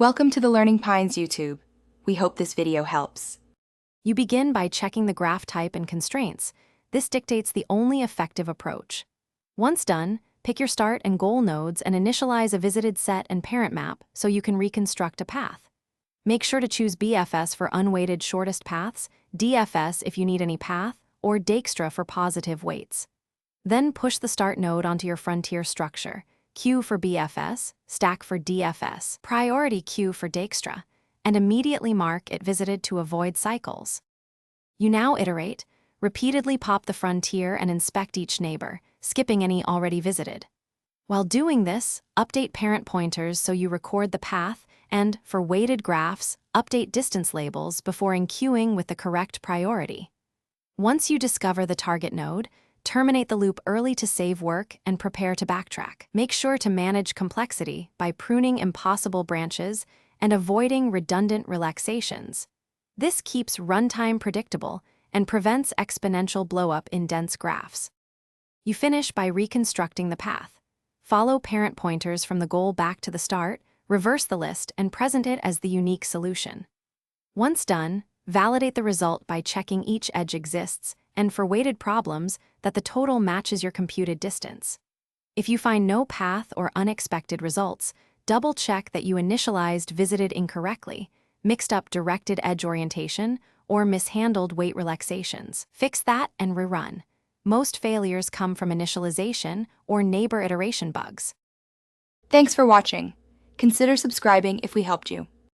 Welcome to the Learning Pines YouTube. We hope this video helps. You begin by checking the graph type and constraints. This dictates the only effective approach. Once done, pick your start and goal nodes and initialize a visited set and parent map so you can reconstruct a path. Make sure to choose BFS for unweighted shortest paths, DFS if you need any path, or Dijkstra for positive weights. Then push the start node onto your frontier structure. Q for BFS, stack for DFS, priority Q for Dijkstra, and immediately mark it visited to avoid cycles. You now iterate, repeatedly pop the frontier and inspect each neighbor, skipping any already visited. While doing this, update parent pointers so you record the path and, for weighted graphs, update distance labels before enqueuing with the correct priority. Once you discover the target node, terminate the loop early to save work and prepare to backtrack. Make sure to manage complexity by pruning impossible branches and avoiding redundant relaxations. This keeps runtime predictable and prevents exponential blowup in dense graphs. You finish by reconstructing the path. Follow parent pointers from the goal back to the start, reverse the list, and present it as the unique solution. Once done, validate the result by checking each edge exists, and for weighted problems, that the total matches your computed distance. If you find no path or unexpected results, double-check that you initialized visited incorrectly, mixed up directed edge orientation, or mishandled weight relaxations. Fix that and rerun. Most failures come from initialization or neighbor iteration bugs. Thanks for watching. Consider subscribing if we helped you.